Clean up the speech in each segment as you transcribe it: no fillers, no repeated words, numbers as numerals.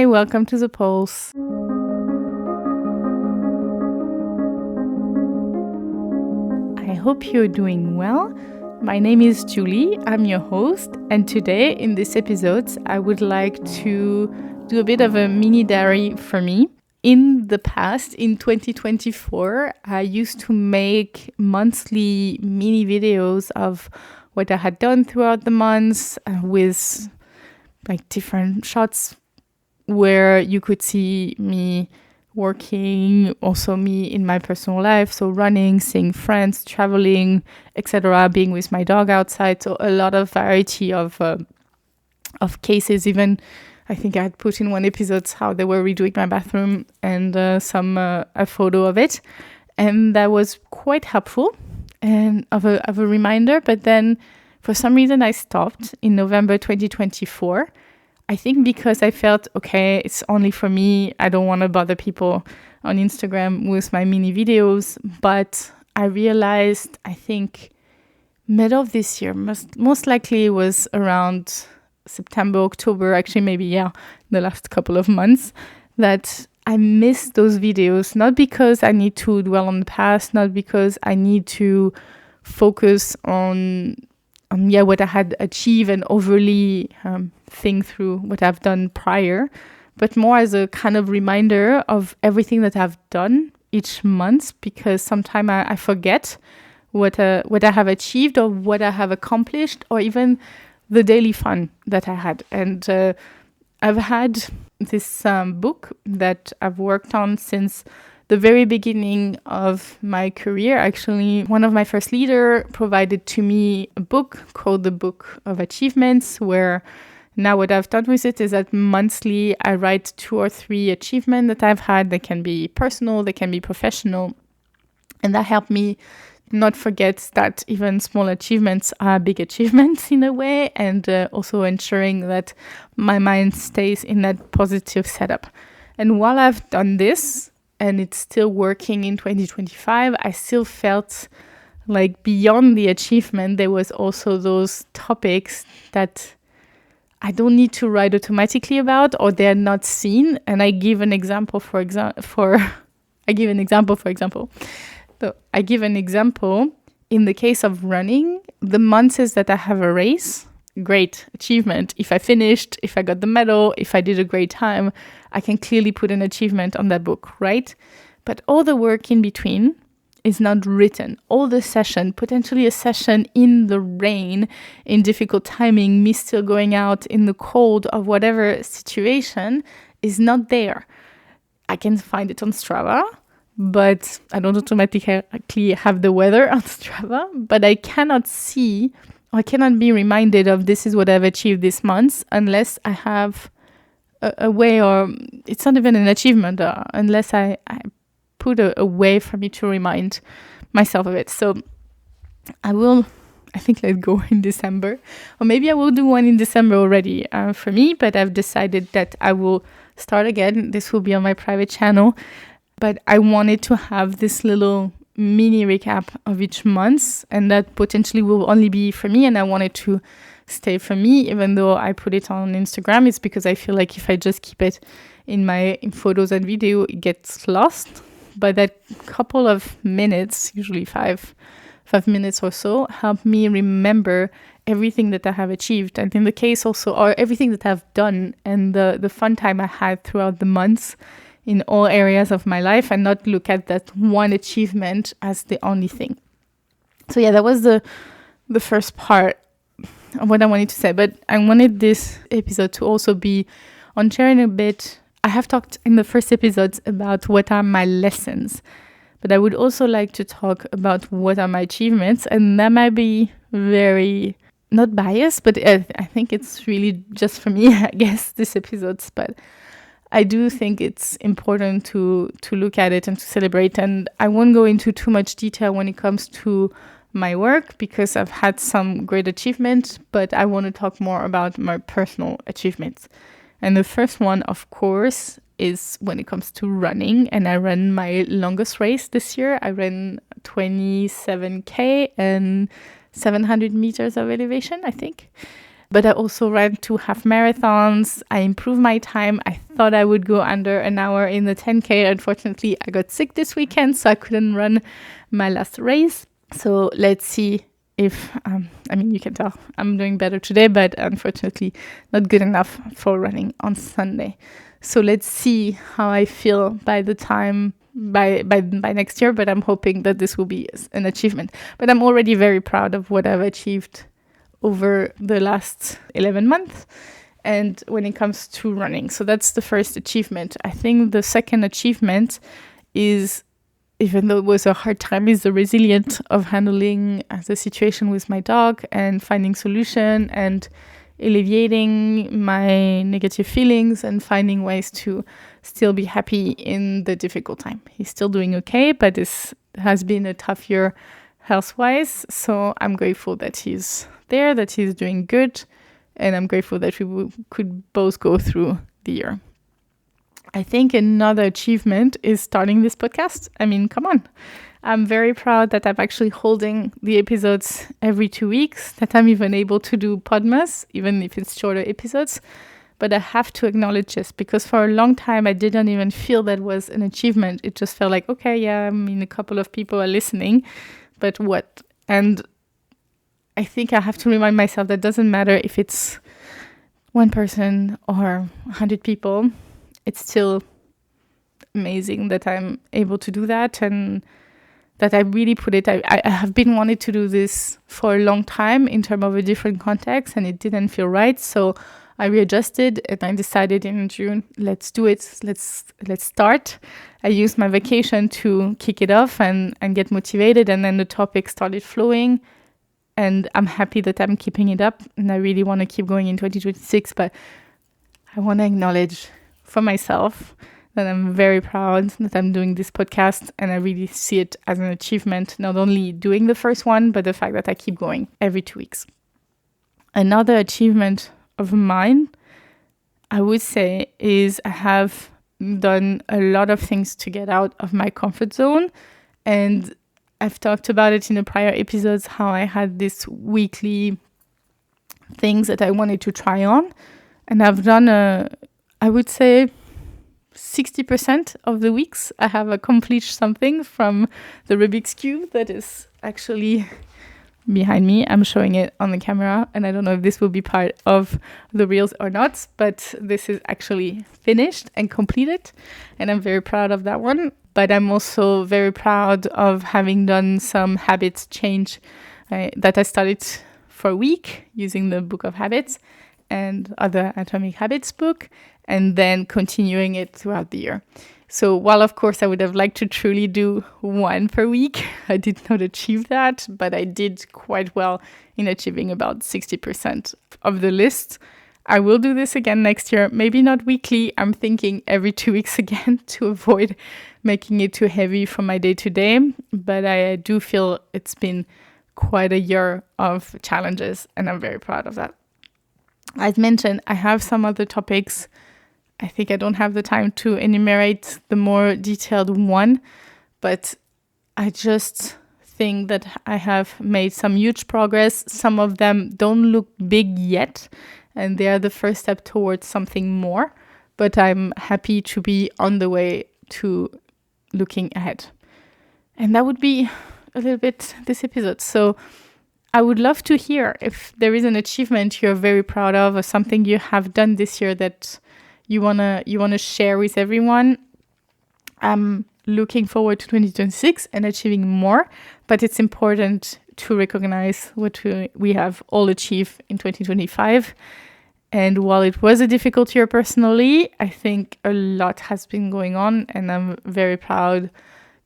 welcome to The Pulse. I hope you're doing well. My name is Julie, I'm your host, and today in this episode I would like to do a bit of a mini diary for me. In the past, in 2024, I used to make monthly mini videos of what I had done throughout the months with like different shots where you could see me working, also me in my personal life, so running, seeing friends, traveling, etc., being with my dog outside. So a lot of variety of cases. Even I think I had put in one episode how they were redoing my bathroom and a photo of it, and that was quite helpful and of a reminder. But then for some reason I stopped in November 2024. I think because I felt, okay, it's only for me. I don't want to bother people on Instagram with my mini videos. But I realized, I think, middle of this year, most likely it was around September, October, actually maybe, the last couple of months, that I missed those videos. Not because I need to dwell on the past, not because I need to focus on what I had achieved and overly think through what I've done prior, but more as a kind of reminder of everything that I've done each month, because sometimes I forget what I have achieved or what I have accomplished, or even the daily fun that I had. And I've had this book that I've worked on since the very beginning of my career. Actually, one of my first leaders provided to me a book called The Book of Achievements, where now what I've done with it is that monthly I write 2 or 3 achievements that I've had. They can be personal, they can be professional. And that helped me not forget that even small achievements are big achievements in a way, and also ensuring that my mind stays in that positive setup. And while I've done this, and it's still working in 2025, I still felt like beyond the achievement, there was also those topics that I don't need to write automatically about, or they're not seen. And I give an example, So I give an example in the case of running. The months that I have a race, great achievement. If I finished, if I got the medal, if I did a great time, I can clearly put an achievement on that book, right? But all the work in between is not written. All the session, potentially a session in the rain, in difficult timing, me still going out in the cold of whatever situation, is not there. I can find it on Strava, but I don't automatically have the weather on Strava, but I cannot see, or I cannot be reminded of this is what I've achieved this month unless I have a way, or it's not even an achievement, unless I put a way for me to remind myself of it. So I think let go in December, or maybe I will do one in December already for me, but I've decided that I will start again. This will be on my private channel, but I wanted to have this little mini recap of each month, and that potentially will only be for me, and I wanted to stay for me. Even though I put it on Instagram, it's because I feel like if I just keep it in photos and video, it gets lost. But that couple of minutes, usually five minutes or so, help me remember everything that I have achieved, and in the case also, or everything that I've done, and the fun time I had throughout the months in all areas of my life, and not look at that one achievement as the only thing. So that was the first part of what I wanted to say. But I wanted this episode to also be on sharing a bit. I have talked in the first episodes about what are my lessons, but I would also like to talk about what are my achievements, and that might be very not biased, but I think it's really just for me, I guess, this episodes. But I do think it's important to look at it and to celebrate. And I won't go into too much detail when it comes to my work, because I've had some great achievements, but I want to talk more about my personal achievements. And the first one, of course, is when it comes to running. And I ran my longest race this year. I ran 27K and 700 meters of elevation, I think. But I also ran 2 half marathons. I improved my time. I thought I would go under an hour in the 10K. Unfortunately, I got sick this weekend, so I couldn't run my last race. So let's see if, you can tell I'm doing better today, but unfortunately not good enough for running on Sunday. So let's see how I feel by the time by next year, but I'm hoping that this will be an achievement. But I'm already very proud of what I've achieved over the last 11 months and when it comes to running. So that's the first achievement. I think the second achievement is, even though it was a hard time, is the resilience of handling the situation with my dog and finding solution and alleviating my negative feelings and finding ways to still be happy in the difficult time. He's still doing okay, but this has been a tough year health-wise. So I'm grateful that he's there, that he's doing good, and I'm grateful that we could both go through the year. I think another achievement is starting this podcast. Come on. I'm very proud that I'm actually holding the episodes every 2 weeks, that I'm even able to do Podmas, even if it's shorter episodes. But I have to acknowledge this, because for a long time, I didn't even feel that was an achievement. It just felt like, okay, yeah, a couple of people are listening, but what? And I think I have to remind myself that it doesn't matter if it's one person or 100 people. It's still amazing that I'm able to do that and that I really put it. I have been wanting to do this for a long time in terms of a different context, and it didn't feel right. So I readjusted and I decided in June, let's do it. Let's start. I used my vacation to kick it off and get motivated, and then the topic started flowing. And I'm happy that I'm keeping it up, and I really want to keep going in 2026. But I want to acknowledge for myself that I'm very proud that I'm doing this podcast, and I really see it as an achievement, not only doing the first one, but the fact that I keep going every 2 weeks. Another achievement of mine, I would say, is I have done a lot of things to get out of my comfort zone, and I've talked about it in the prior episodes, how I had this weekly things that I wanted to try on, and I've done I would say 60% of the weeks I have accomplished something, from the Rubik's Cube that is actually behind me. I'm showing it on the camera, and I don't know if this will be part of the reels or not, but this is actually finished and completed, and I'm very proud of that one. But I'm also very proud of having done some habits change that I started for a week using the Book of Habits and other Atomic Habits book, and then continuing it throughout the year. So while, of course, I would have liked to truly do one per week, I did not achieve that, but I did quite well in achieving about 60% of the list. I will do this again next year, maybe not weekly. I'm thinking every 2 weeks again to avoid making it too heavy for my day-to-day, but I do feel it's been quite a year of challenges, and I'm very proud of that. As mentioned, I have some other topics. I think I don't have the time to enumerate the more detailed one, but I just think that I have made some huge progress. Some of them don't look big yet, and they are the first step towards something more, but I'm happy to be on the way to looking ahead. And that would be a little bit this episode. So I would love to hear if there is an achievement you're very proud of, or something you have done this year that you wanna share with everyone. I'm looking forward to 2026 and achieving more, but it's important to recognize what we have all achieved in 2025. And while it was a difficult year personally, I think a lot has been going on, and I'm very proud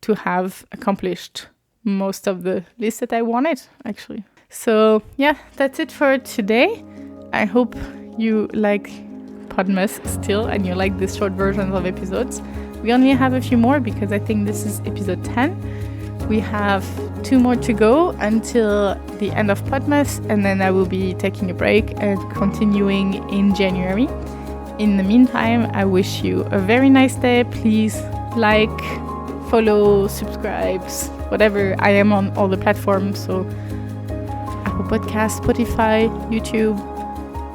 to have accomplished most of the list that I wanted, actually. So yeah, that's it for today. I hope you like Podmas still, and you like these short versions of episodes. We only have a few more because I think this is episode 10. We have 2 more to go until the end of Podmas, and then I will be taking a break and continuing in January. In the meantime, I wish you a very nice day. Please like, follow, subscribe, whatever. I am on all the platforms, so Apple Podcasts, Spotify, YouTube,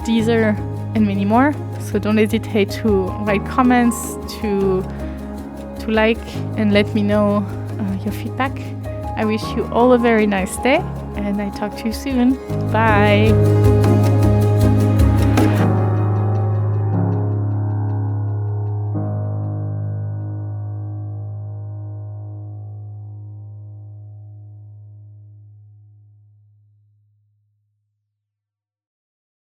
Deezer, and many more. So don't hesitate to write comments, to like and let me know your feedback. I wish you all a very nice day, and I talk to you soon. Bye.